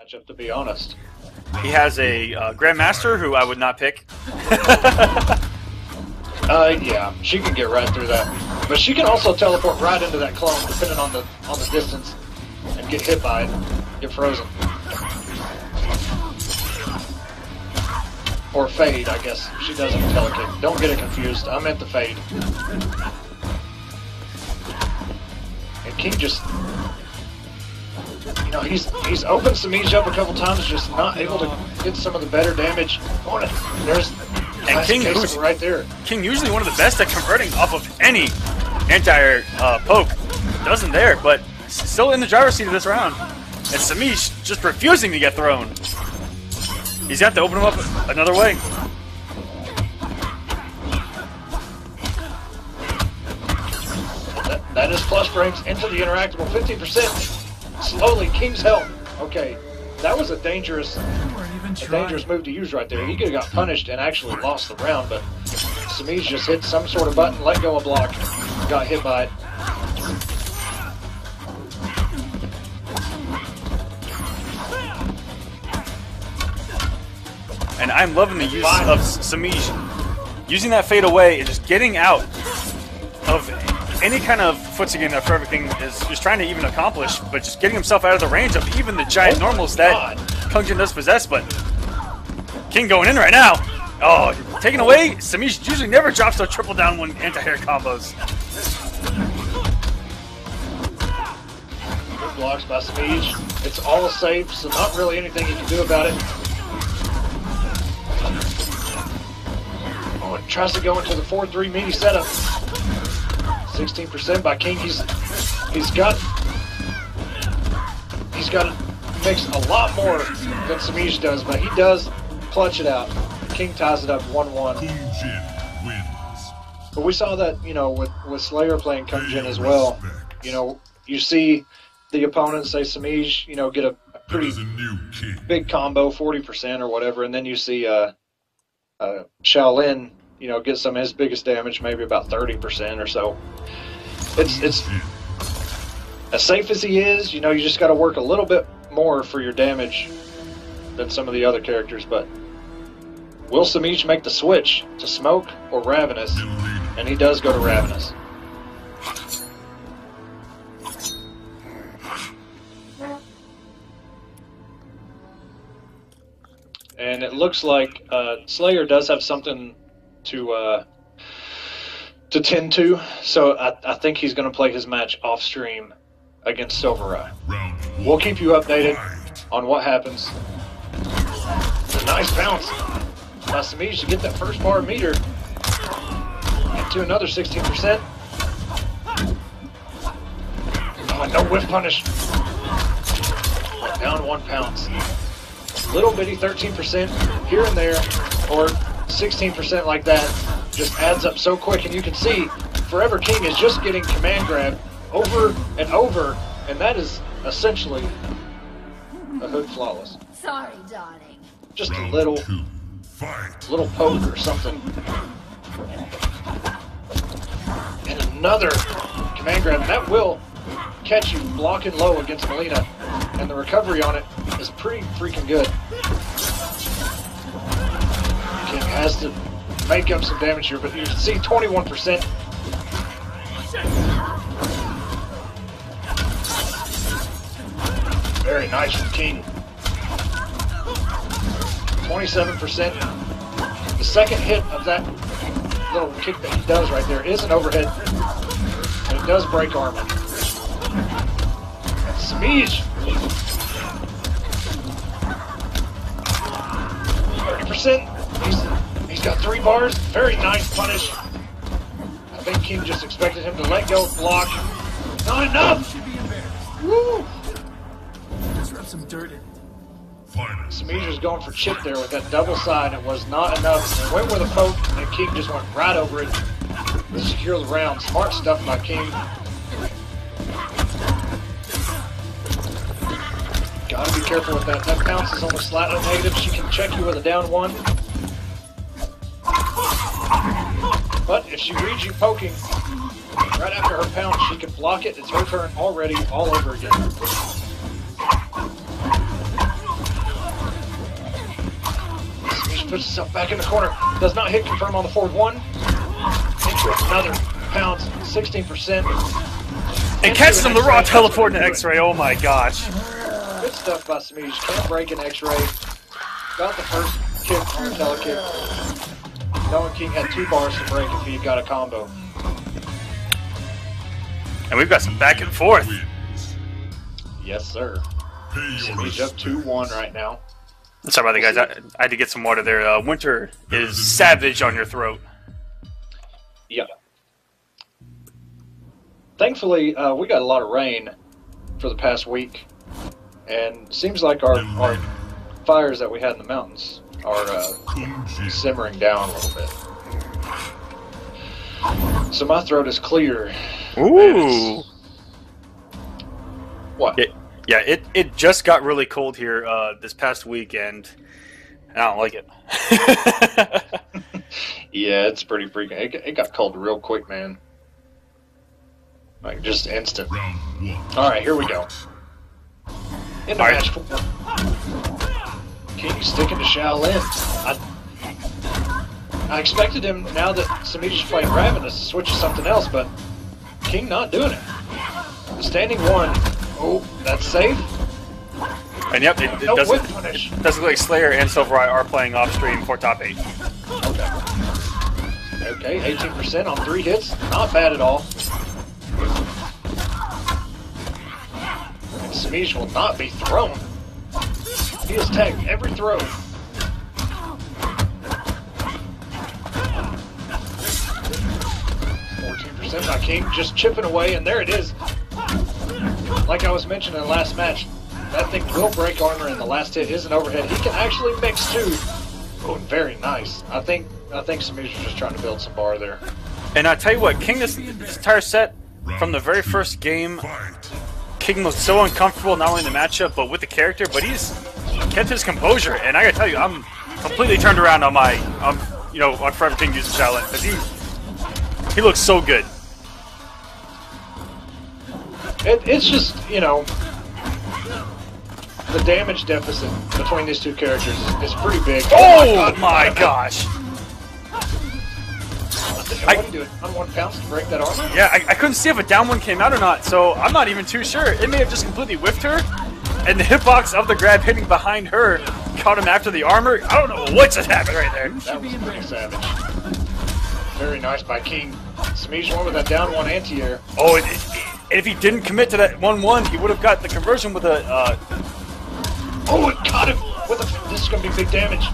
matchup, to be honest. He has a Grandmaster who I would not pick. Yeah, she can get right through that, but she can also teleport right into that clone, depending on the distance, and get hit by it, get frozen, or fade. I guess she doesn't telekick. Don't get it confused. I meant the fade. And King just, you know, he's opened Semiij up a couple times, just not able to get some of the better damage on it. There's and King, who's right there. King usually one of the best at converting off of any anti-air poke. Doesn't there, but still in the driver's seat of this round. And Semiij just refusing to get thrown. He's got to open him up another way. That is plus frames into the interactable 15%. Slowly, King's health. Okay, that was a dangerous move to use right there. He could have got punished and actually lost the round, but Semiij just hit some sort of button, let go of block, got hit by it. And I'm loving the use of Semiij. Using that fade away and just getting out of any kind of footsie game that Forever King is just trying to even accomplish, but just getting himself out of the range of even the giant normals that Kun Jin does possess. But King going in right now. Oh, taken away. Semiij usually never drops those triple down one anti-air combos. Good blocks by Semiij. It's all safe, so not really anything you can do about it. Oh, it tries to go into the 4-3 mini setup. 16% by King. He's got to mix a lot more than Semiij does, but he does clutch it out. King ties it up 1-1. Kun Jin wins. But we saw that, you know, with Slayer playing Kun Jin as well. You know, you see the opponent, say Semiij, you know, get a pretty big combo, 40% or whatever, and then you see Shaolin, you know, get some of his biggest damage, maybe about 30% or so. It's as safe as he is, you know, you just got to work a little bit more for your damage than some of the other characters. But will Semiij make the switch to Smoke or Ravenous? And he does go to Ravenous. And it looks like Slayer does have something to tend to, so I think he's going to play his match off stream against Silver Eye. We'll keep you updated on what happens. A nice bounce by Semiij to get that first bar meter into another 16%. Oh, no whiff punish. Down 1 pounce. Little bitty 13% here and there, or 16% like that, just adds up so quick. And you can see Forever King is just getting command grab over and over, and that is essentially a hood flawless. Sorry, darling. Just a little poke or something. And another command grab, and that will catch you blocking low against Mileena, and the recovery on it is pretty freaking good. King has to make up some damage here, but you can see 21%. Very nice from King. 27%. The second hit of that little kick that he does right there is an overhead, and it does break armor. And Semiij, 30%. He's got 3 bars. Very nice punish. I think King just expected him to let go of block. Not enough. Woo! Just rub some dirt in. Semiij was going for chip there with that double side. It was not enough. He went with a poke, and King just went right over it to secure the round. Smart stuff by King. Gotta be careful with that. That bounce is only slightly negative. She can check you with a down 1. But if she reads you poking right after her pounce, she can block it. It's her turn already all over again. puts himself back in the corner. Does not hit confirm on the forward one. Into another pounce, 16%. And catches him the raw teleport into X-ray. Oh my gosh. Good stuff by Semiij. Can't break an X-ray. Got the first kick on the telekick. Knowing King had 2 bars to break if he got a combo. And we've got some back and forth. Yes, sir. Semiij up 2-1 right now. Sorry about that, guys. I had to get some water there. Winter is savage on your throat. Yeah. Thankfully, we got a lot of rain for the past week. And seems like our fires that we had in the mountains are simmering down a little bit. So my throat is clear. Ooh. What? It just got really cold here this past weekend. I don't like it. Yeah, it's pretty freaking. It got cold real quick, man. Like just instant. All right, here we go. In the match 4. King sticking to Shaolin. I expected him, now that Semiij is playing Ravenous, to switch to something else, but King not doing it. The standing 1. Oh, that's safe. And yep, it doesn't look like Slayer and Silvereye are playing off stream for top 8. Okay, 18% on 3 hits. Not bad at all. And Semiij will not be thrown. He has tagged every throw. 14% by King, just chipping away, and there it is. Like I was mentioning in the last match, that thing will break armor, and the last hit is an overhead. He can actually mix too. Oh, very nice. I think Semiij was just trying to build some bar there. And I tell you what, King this entire set, from the very first game, King was so uncomfortable not only in the matchup but with the character, but he's kept his composure. And I gotta tell you, I'm completely turned around on my, on Forever King using Shaolin, because he looks so good. It's just, the damage deficit between these two characters is pretty big. Oh my gosh! I want to do it. I want pounce to break that armor. Yeah, I couldn't see if a down one came out or not, so I'm not even too sure. It may have just completely whiffed her, and the hitbox of the grab hitting behind her caught him after the armor. I don't know what just happened right there. That was pretty savage. Very nice by King. Semiij won with that down 1 anti-air. Oh, and if he didn't commit to that 1-1, he would have got the conversion with a... Oh, it got him! This is going to be big damage.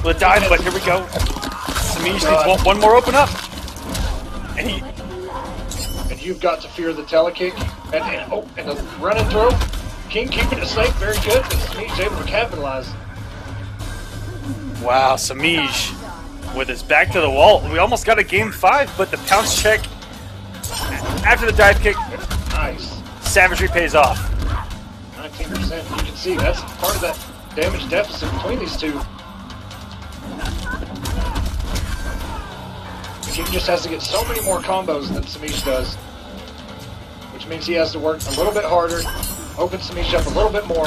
With a dive, but here we go. Semiij needs one more open up. And you've got to fear the telekick. And the run and throw. King keeping it safe, very good, but Semiij's able to capitalize. Wow, Semiij with his back to the wall. We almost got a game 5, but the pounce check after the dive kick. Nice. Savagery pays off. 19%. You can see that's part of that damage deficit between these two. King just has to get so many more combos than Semiij does, which means he has to work a little bit harder, open Semiij up a little bit more.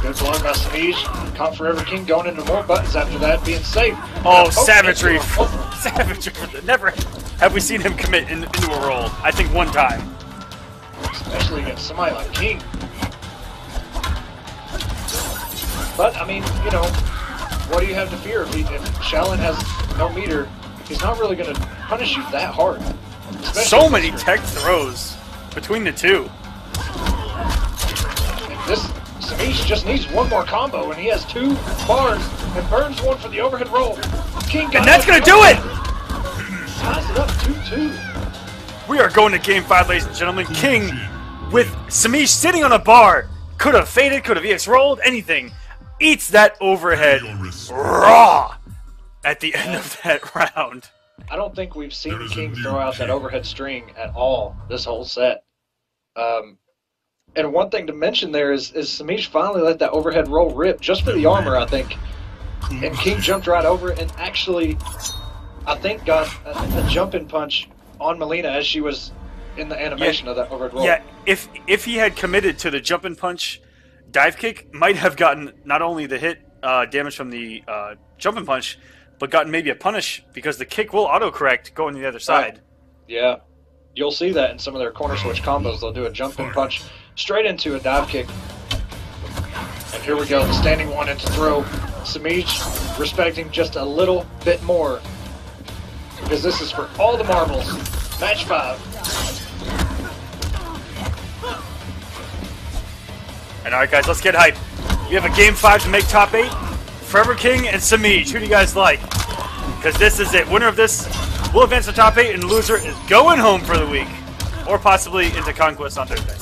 Good block by Semiij. Caught Forever King going into more buttons after that, being safe. Oh, savagery. Savagery. Never have we seen him commit into a roll. I think one time. Especially against somebody like King. But, I mean, what do you have to fear? If Shaolin has no meter, he's not really going to punish you that hard. So many tech throws between the two. Semiij just needs one more combo, and he has 2 bars, and burns one for the overhead roll. King got and that's going to do it! Ties it up 2-2. We are going to game 5, ladies and gentlemen. King, with Semiij sitting on a bar, could have faded, could have EX rolled, anything. Eats that overhead raw at the end of that round. I don't think we've seen King throw out that overhead string at all this whole set. And one thing to mention there is Semiij finally let that overhead roll rip just for the armor, I think. And King jumped right over it and actually, I think, got a jumping punch on Mileena as she was in the animation of that overhead roll. Yeah, if he had committed to the jumping punch dive kick might have gotten not only the hit damage from the jumping punch, but gotten maybe a punish because the kick will autocorrect going to the other side. Yeah. You'll see that in some of their corner switch combos. They'll do a jumping punch straight into a dive kick. And here we go, the standing one into throw. Semiij respecting just a little bit more. Because this is for all the marbles. Match 5. And alright guys, let's get hype. We have a game 5 to make top 8. Forever King and Semiij. Who do you guys like? Because this is it. Winner of this will advance to top 8, and the loser is going home for the week. Or possibly into Conquest on Thursday.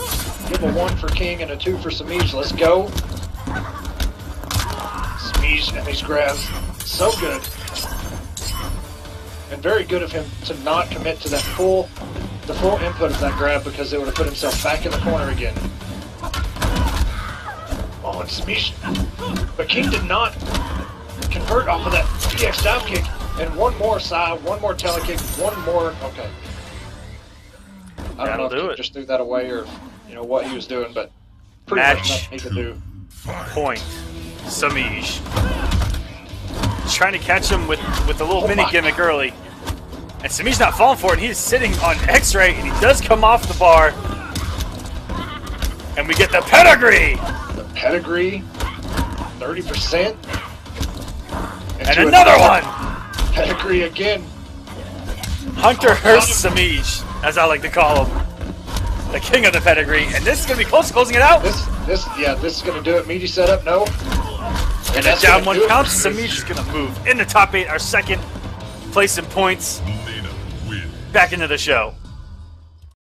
Give a 1 for King and a 2 for Semiij. Let's go. Semiij and these grabs. So good. And very good of him to not commit to that the full input of that grab, because it would have put himself back in the corner again. Oh, and Semiij. But King did not convert off of that PX dive kick. And one more side, one more telekick, one more. Okay. I don't know if he just threw that away or what he was doing, but pretty much nothing he could do. Point. Semiij. Trying to catch him with a little mini gimmick early. And Semiij's not falling for it. He's sitting on X-ray, and he does come off the bar. And we get the pedigree. The pedigree. 30%. And another one. Pedigree again. Hunter Hearst Semiij, as I like to call him. The king of the pedigree. And this is going to be close to closing it out. This is going to do it. Meaty setup, no. And that down 1 count. Semiij is going to move in the top 8, our second place in points. Mileena wins. Back into the show.